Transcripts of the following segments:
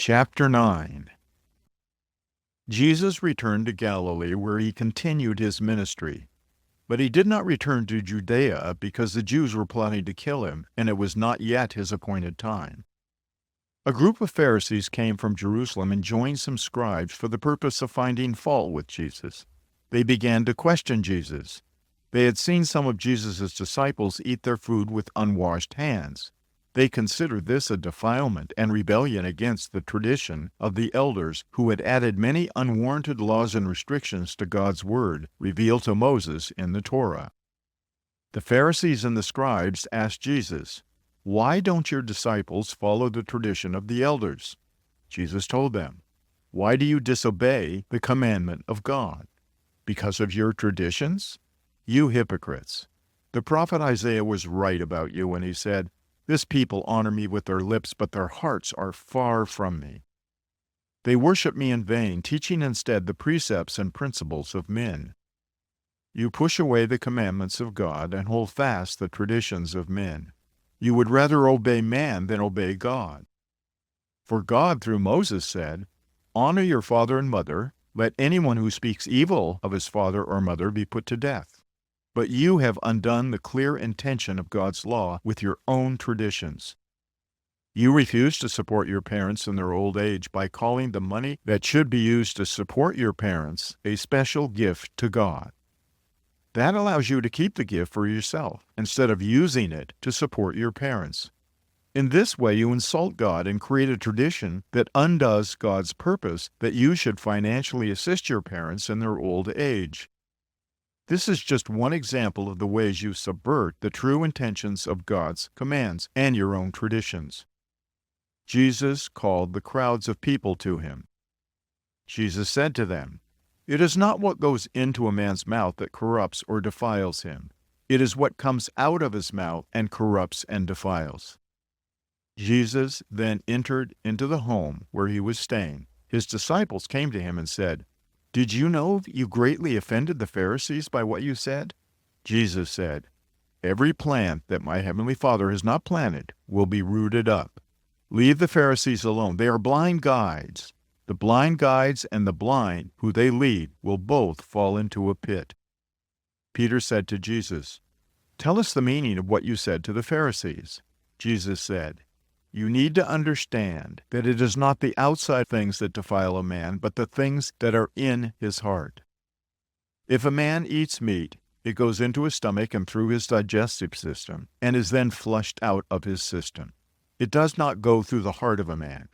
Chapter 9. Jesus returned to Galilee, where he continued his ministry. But he did not return to Judea because the Jews were plotting to kill him, and it was not yet his appointed time. A group of Pharisees came from Jerusalem and joined some scribes for the purpose of finding fault with Jesus. They began to question Jesus. They had seen some of Jesus' disciples eat their food with unwashed hands. They considered this a defilement and rebellion against the tradition of the elders who had added many unwarranted laws and restrictions to God's word revealed to Moses in the Torah. The Pharisees and the scribes asked Jesus, "Why don't your disciples follow the tradition of the elders?" Jesus told them, "Why do you disobey the commandment of God? Because of your traditions? You hypocrites! The prophet Isaiah was right about you when he said, 'This people honor me with their lips, but their hearts are far from me. They worship me in vain, teaching instead the precepts and principles of men.' You push away the commandments of God and hold fast the traditions of men. You would rather obey man than obey God. For God, through Moses, said, 'Honor your father and mother. Let anyone who speaks evil of his father or mother be put to death.' But you have undone the clear intention of God's law with your own traditions. You refuse to support your parents in their old age by calling the money that should be used to support your parents a special gift to God. That allows you to keep the gift for yourself instead of using it to support your parents. In this way, you insult God and create a tradition that undoes God's purpose that you should financially assist your parents in their old age. This is just one example of the ways you subvert the true intentions of God's commands and your own traditions." Jesus called the crowds of people to him. Jesus said to them, "It is not what goes into a man's mouth that corrupts or defiles him. It is what comes out of his mouth and corrupts and defiles." Jesus then entered into the home where he was staying. His disciples came to him and said, "Did you know you greatly offended the Pharisees by what you said?" Jesus said, "Every plant that my heavenly Father has not planted will be rooted up. Leave the Pharisees alone. They are blind guides. The blind guides and the blind who they lead will both fall into a pit." Peter said to Jesus, "Tell us the meaning of what you said to the Pharisees." Jesus said, "You need to understand that it is not the outside things that defile a man, but the things that are in his heart. If a man eats meat, it goes into his stomach and through his digestive system, and is then flushed out of his system. It does not go through the heart of a man.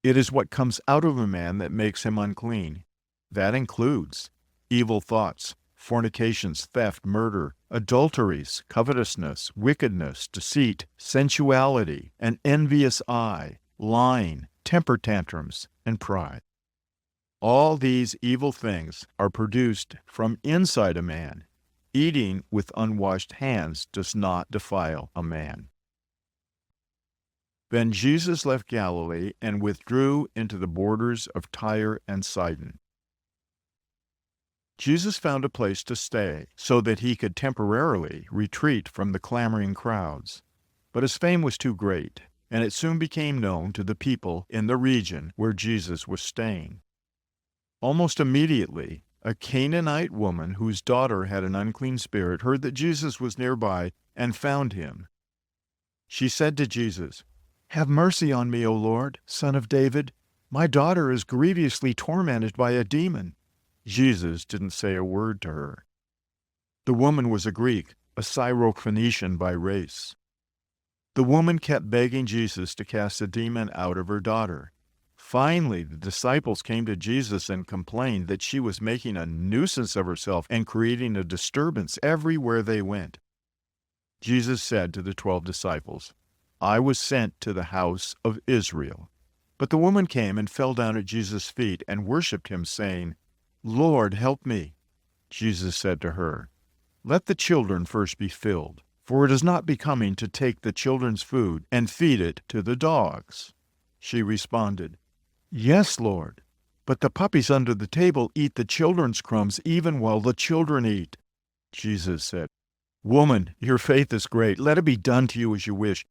It is what comes out of a man that makes him unclean. That includes evil thoughts, fornications, theft, murder, adulteries, covetousness, wickedness, deceit, sensuality, an envious eye, lying, temper tantrums, and pride. All these evil things are produced from inside a man. Eating with unwashed hands does not defile a man." Then Jesus left Galilee and withdrew into the borders of Tyre and Sidon. Jesus found a place to stay so that he could temporarily retreat from the clamoring crowds. But his fame was too great, and it soon became known to the people in the region where Jesus was staying. Almost immediately, a Canaanite woman whose daughter had an unclean spirit heard that Jesus was nearby and found him. She said to Jesus, "Have mercy on me, O Lord, Son of David. My daughter is grievously tormented by a demon." Jesus didn't say a word to her. The woman was a Greek, a Syro-Phoenician by race. The woman kept begging Jesus to cast a demon out of her daughter. Finally, the disciples came to Jesus and complained that she was making a nuisance of herself and creating a disturbance everywhere they went. Jesus said to the 12 disciples, "I was sent to the house of Israel." But the woman came and fell down at Jesus' feet and worshipped him, saying, "Lord, help me." Jesus said to her, "Let the children first be filled, for it is not becoming to take the children's food and feed it to the dogs." She responded, "Yes, Lord, but the puppies under the table eat the children's crumbs even while the children eat." Jesus said, "Woman, your faith is great. Let it be done to you as you wish.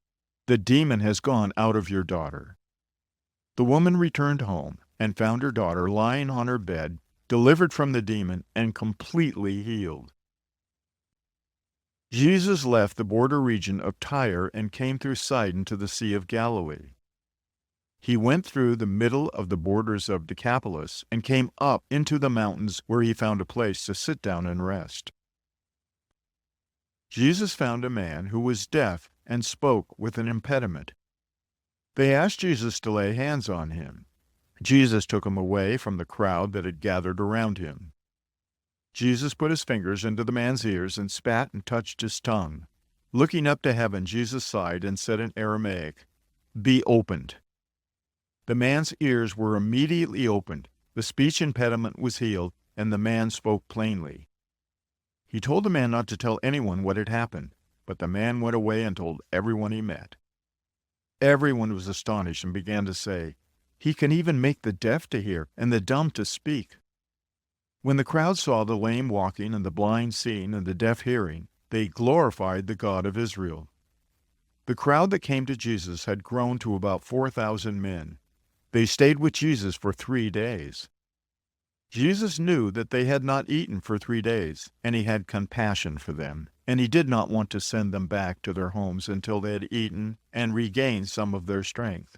The demon has gone out of your daughter." The woman returned home and found her daughter lying on her bed, delivered from the demon and completely healed. Jesus left the border region of Tyre and came through Sidon to the Sea of Galilee. He went through the middle of the borders of Decapolis and came up into the mountains where he found a place to sit down and rest. Jesus found a man who was deaf and spoke with an impediment. They asked Jesus to lay hands on him. Jesus took him away from the crowd that had gathered around him. Jesus put his fingers into the man's ears and spat and touched his tongue. Looking up to heaven, Jesus sighed and said in Aramaic, "Be opened." The man's ears were immediately opened, the speech impediment was healed, and the man spoke plainly. He told the man not to tell anyone what had happened, but the man went away and told everyone he met. Everyone was astonished and began to say, "He can even make the deaf to hear and the dumb to speak." When the crowd saw the lame walking and the blind seeing and the deaf hearing, they glorified the God of Israel. The crowd that came to Jesus had grown to about 4,000 men. They stayed with Jesus for 3 days. Jesus knew that they had not eaten for 3 days, and he had compassion for them, and he did not want to send them back to their homes until they had eaten and regained some of their strength.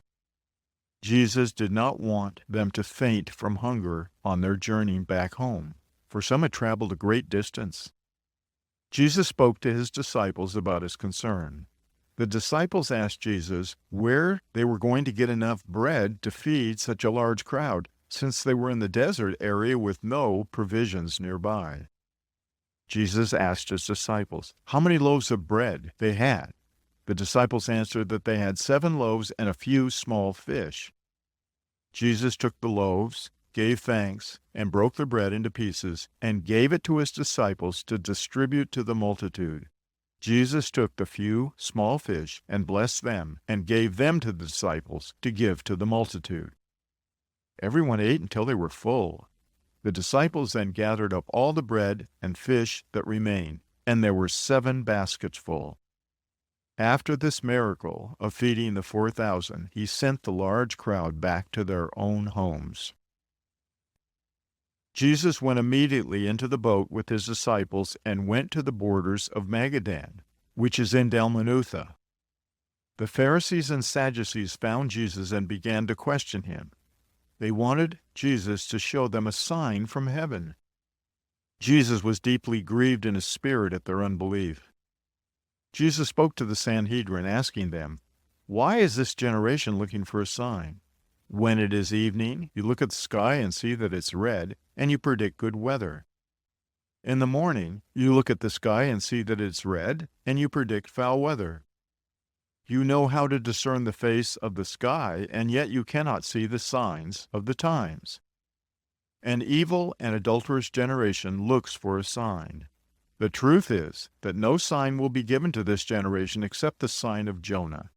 Jesus did not want them to faint from hunger on their journey back home, for some had traveled a great distance. Jesus spoke to his disciples about his concern. The disciples asked Jesus where they were going to get enough bread to feed such a large crowd, since they were in the desert area with no provisions nearby. Jesus asked his disciples how many loaves of bread they had. The disciples answered that they had 7 loaves and a few small fish. Jesus took the loaves, gave thanks, and broke the bread into pieces, and gave it to his disciples to distribute to the multitude. Jesus took the few small fish and blessed them, and gave them to the disciples to give to the multitude. Everyone ate until they were full. The disciples then gathered up all the bread and fish that remained, and there were 7 baskets full. After this miracle of feeding the 4,000, he sent the large crowd back to their own homes. Jesus went immediately into the boat with his disciples and went to the borders of Magadan, which is in Dalmanutha. The Pharisees and Sadducees found Jesus and began to question him. They wanted Jesus to show them a sign from heaven. Jesus was deeply grieved in his spirit at their unbelief. Jesus spoke to the Sanhedrin, asking them, "Why is this generation looking for a sign? When it is evening, you look at the sky and see that it's red, and you predict good weather. In the morning, you look at the sky and see that it's red, and you predict foul weather. You know how to discern the face of the sky, and yet you cannot see the signs of the times. An evil and adulterous generation looks for a sign. The truth is that no sign will be given to this generation except the sign of Jonah."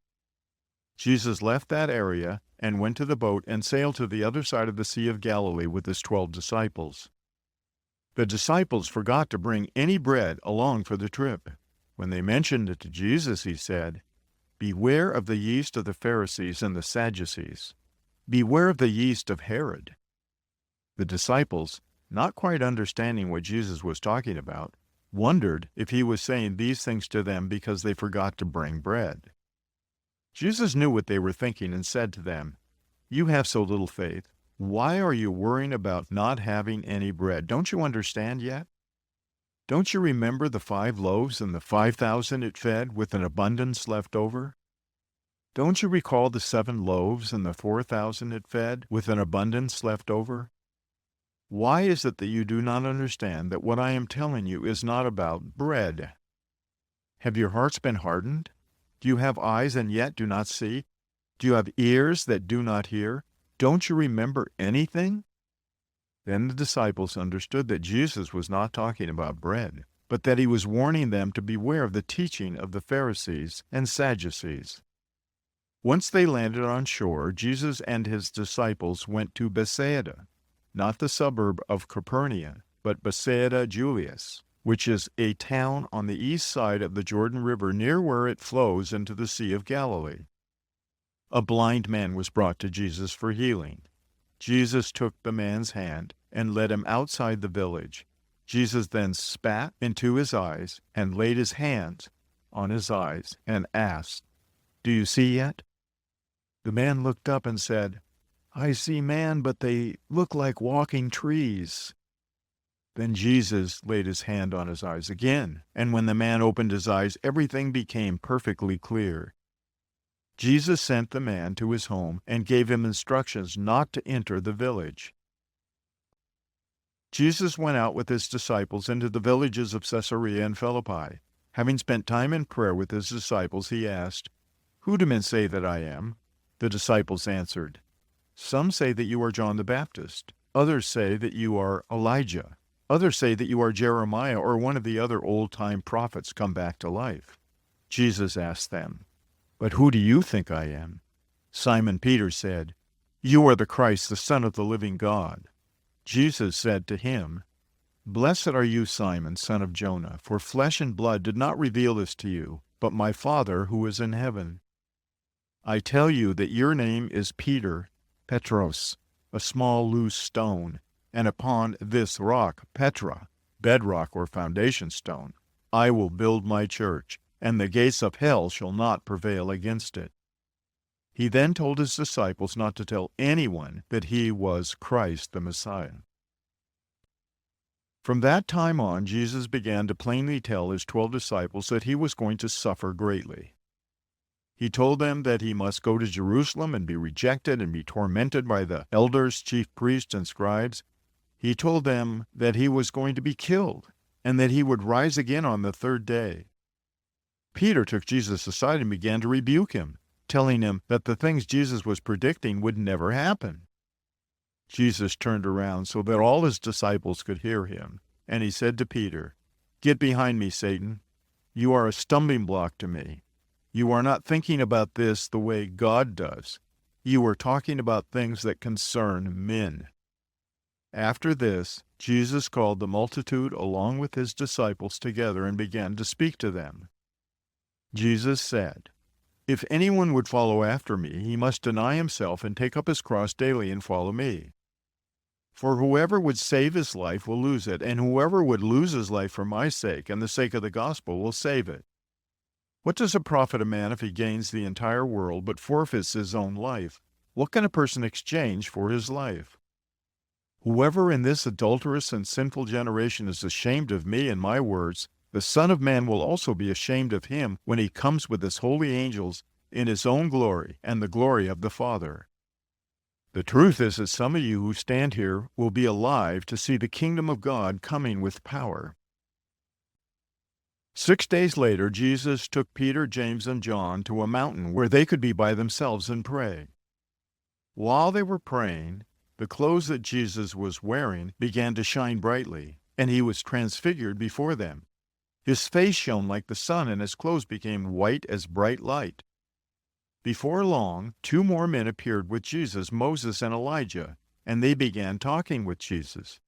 Jesus left that area and went to the boat and sailed to the other side of the Sea of Galilee with his 12 disciples. The disciples forgot to bring any bread along for the trip. When they mentioned it to Jesus, he said, "Beware of the yeast of the Pharisees and the Sadducees. Beware of the yeast of Herod." The disciples, not quite understanding what Jesus was talking about, wondered if he was saying these things to them because they forgot to bring bread. Jesus knew what they were thinking and said to them, "You have so little faith. Why are you worrying about not having any bread? Don't you understand yet? Don't you remember the 5 loaves and the 5,000 it fed with an abundance left over? Don't you recall the 7 loaves and the 4,000 it fed with an abundance left over? Why is it that you do not understand that what I am telling you is not about bread? Have your hearts been hardened? Do you have eyes and yet do not see? Do you have ears that do not hear? Don't you remember anything?" Then the disciples understood that Jesus was not talking about bread, but that he was warning them to beware of the teaching of the Pharisees and Sadducees. Once they landed on shore, Jesus and his disciples went to Bethsaida, not the suburb of Capernaum, but Bethsaida Julius, which is a town on the east side of the Jordan River near where it flows into the Sea of Galilee. a blind man was brought to Jesus for healing. Jesus took the man's hand and led him outside the village. Jesus then spat into his eyes and laid his hands on his eyes and asked, "Do you see yet?" The man looked up and said, "I see, man, but they look like walking trees." Then Jesus laid his hand on his eyes again, and when the man opened his eyes, everything became perfectly clear. Jesus sent the man to his home and gave him instructions not to enter the village. Jesus went out with his disciples into the villages of Caesarea and Philippi. Having spent time in prayer with his disciples, he asked, "Who do men say that I am?" The disciples answered, "Some say that you are John the Baptist. Others say that you are Elijah. Others say that you are Jeremiah or one of the other old-time prophets come back to life." Jesus asked them, "But who do you think I am?" Simon Peter said, "You are the Christ, the Son of the living God." Jesus said to him, "Blessed are you, Simon, son of Jonah, for flesh and blood did not reveal this to you, but my Father who is in heaven. I tell you that your name is Peter, Petros, a small loose stone, and upon this rock, Petra, bedrock or foundation stone, I will build my church, and the gates of hell shall not prevail against it." He then told his disciples not to tell anyone that he was Christ the Messiah. From that time on, Jesus began to plainly tell his 12 disciples that he was going to suffer greatly. He told them that he must go to Jerusalem and be rejected and be tormented by the elders, chief priests, and scribes. He told them that he was going to be killed and that he would rise again on the third day. Peter took Jesus aside and began to rebuke him, telling him that the things Jesus was predicting would never happen. Jesus turned around so that all his disciples could hear him, and he said to Peter, "Get behind me, Satan. You are a stumbling block to me. You are not thinking about this the way God does. You are talking about things that concern men." After this, Jesus called the multitude along with his disciples together and began to speak to them. Jesus said, "If anyone would follow after me, he must deny himself and take up his cross daily and follow me. For whoever would save his life will lose it, and whoever would lose his life for my sake and the sake of the gospel will save it. What does it profit a man if he gains the entire world but forfeits his own life? What can a person exchange for his life? Whoever in this adulterous and sinful generation is ashamed of me and my words, the Son of Man will also be ashamed of him when he comes with his holy angels in his own glory and the glory of the Father. The truth is that some of you who stand here will be alive to see the kingdom of God coming with power." 6 days later, Jesus took Peter, James, and John to a mountain where they could be by themselves and pray. While they were praying, the clothes that Jesus was wearing began to shine brightly, and he was transfigured before them. His face shone like the sun, and his clothes became white as bright light. Before long, 2 more men appeared with Jesus, Moses and Elijah, and they began talking with Jesus.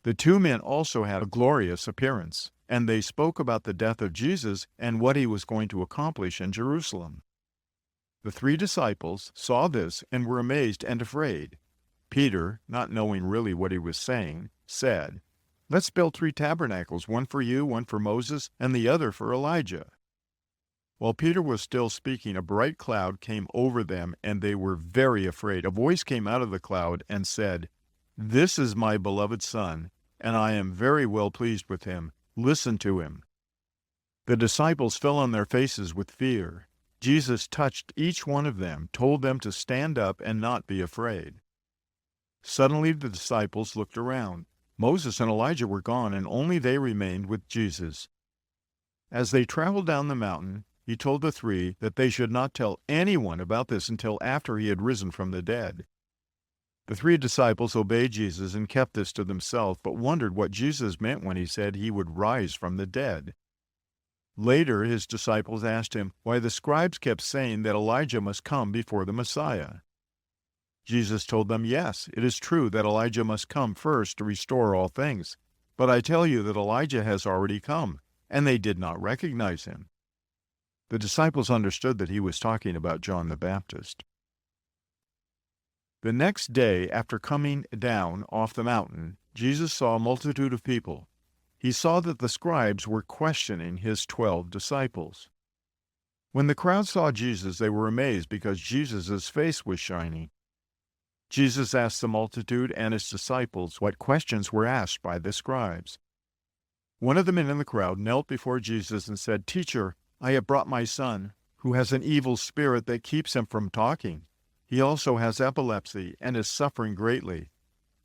The 2 men also had a glorious appearance, and they spoke about the death of Jesus and what he was going to accomplish in Jerusalem. The 3 disciples saw this and were amazed and afraid. Peter, not knowing really what he was saying, said, "Let's build 3 tabernacles, one for you, one for Moses, and the other for Elijah." While Peter was still speaking, a bright cloud came over them, and they were very afraid. A voice came out of the cloud and said, "This is my beloved Son, and I am very well pleased with him. Listen to him." The disciples fell on their faces with fear. Jesus touched each one of them, told them to stand up and not be afraid. Suddenly the disciples looked around. Moses and Elijah were gone, and only they remained with Jesus. As they traveled down the mountain, he told the 3 that they should not tell anyone about this until after he had risen from the dead. The 3 disciples obeyed Jesus and kept this to themselves, but wondered what Jesus meant when he said he would rise from the dead. Later, his disciples asked him why the scribes kept saying that Elijah must come before the Messiah. Jesus told them, "Yes, it is true that Elijah must come first to restore all things, but I tell you that Elijah has already come, and they did not recognize him. The disciples understood that he was talking about John the Baptist. The next day, after coming down off the mountain, Jesus saw a multitude of people. He saw that the scribes were questioning his 12 disciples. When the crowd saw Jesus, they were amazed because Jesus' face was shining. Jesus asked the multitude and his disciples what questions were asked by the scribes. One of the men in the crowd knelt before Jesus and said, "Teacher, I have brought my son, who has an evil spirit that keeps him from talking. He also has epilepsy and is suffering greatly.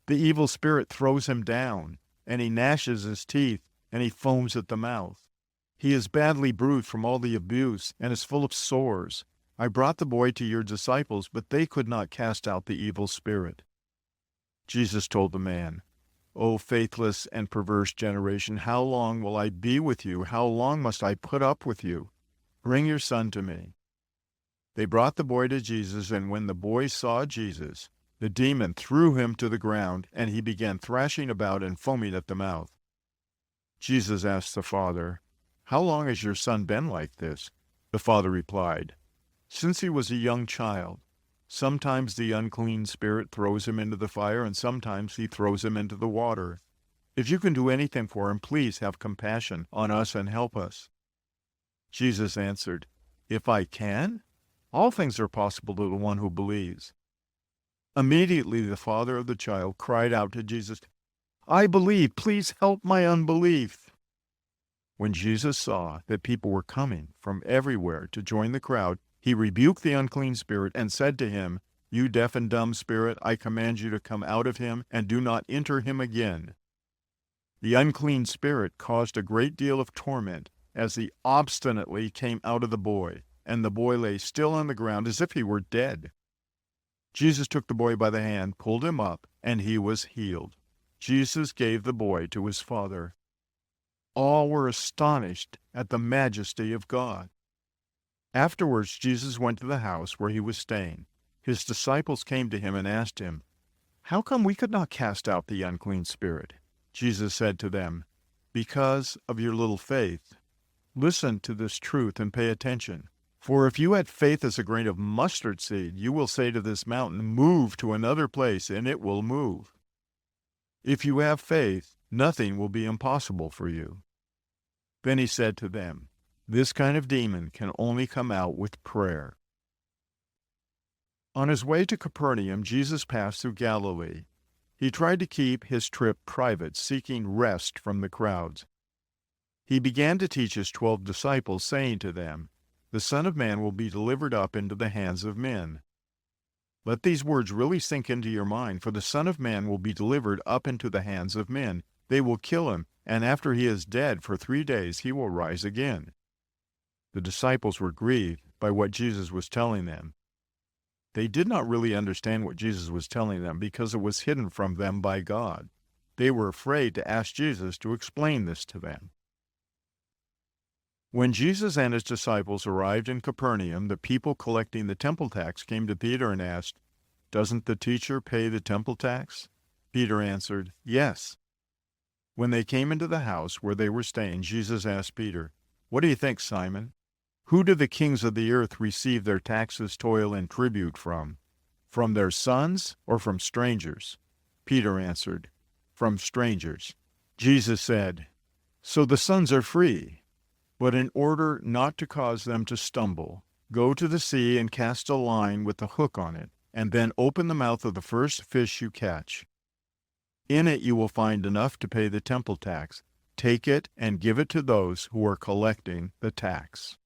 The evil spirit throws him down, and he gnashes his teeth, and he foams at the mouth. He is badly bruised from all the abuse and is full of sores. I brought the boy to your disciples, but they could not cast out the evil spirit." Jesus told the man, "O faithless and perverse generation, how long will I be with you? How long must I put up with you? Bring your son to me." They brought the boy to Jesus, and when the boy saw Jesus, the demon threw him to the ground, and he began thrashing about and foaming at the mouth. Jesus asked the father, "How long has your son been like this?" The father replied, "Since he was a young child. Sometimes the unclean spirit throws him into the fire, and sometimes he throws him into the water. If you can do anything for him, please have compassion on us and help us." Jesus answered, "If I can? All things are possible to the one who believes." Immediately the father of the child cried out to Jesus, "I believe, please help my unbelief." When Jesus saw that people were coming from everywhere to join the crowd, he rebuked the unclean spirit and said to him, "You deaf and dumb spirit, I command you to come out of him and do not enter him again." The unclean spirit caused a great deal of torment as he obstinately came out of the boy, and the boy lay still on the ground as if he were dead. Jesus took the boy by the hand, pulled him up, and he was healed. Jesus gave the boy to his father. All were astonished at the majesty of God. Afterwards, Jesus went to the house where he was staying. His disciples came to him and asked him, "How come we could not cast out the unclean spirit?" Jesus said to them, "Because of your little faith. Listen to this truth and pay attention. For if you had faith as a grain of mustard seed, you will say to this mountain, 'Move to another place,' and it will move. If you have faith, nothing will be impossible for you." Then he said to them, "This kind of demon can only come out with prayer." On his way to Capernaum, Jesus passed through Galilee. He tried to keep his trip private, seeking rest from the crowds. He began to teach his 12 disciples, saying to them, "The Son of Man will be delivered up into the hands of men." Let these words really sink into your mind, for the Son of Man will be delivered up into the hands of men. They will kill him, and after he is dead for 3 days, he will rise again. The disciples were grieved by what Jesus was telling them. They did not really understand what Jesus was telling them because it was hidden from them by God. They were afraid to ask Jesus to explain this to them. When Jesus and his disciples arrived in Capernaum, the people collecting the temple tax came to Peter and asked, "Doesn't the teacher pay the temple tax?" Peter answered, "Yes." When they came into the house where they were staying, Jesus asked Peter, "What do you think, Simon? Who do the kings of the earth receive their taxes, toil, and tribute from? From their sons or from strangers?" Peter answered, "From strangers." Jesus said, "So the sons are free. But in order not to cause them to stumble, go to the sea and cast a line with a hook on it, and then open the mouth of the first fish you catch. In it you will find enough to pay the temple tax. Take it and give it to those who are collecting the tax."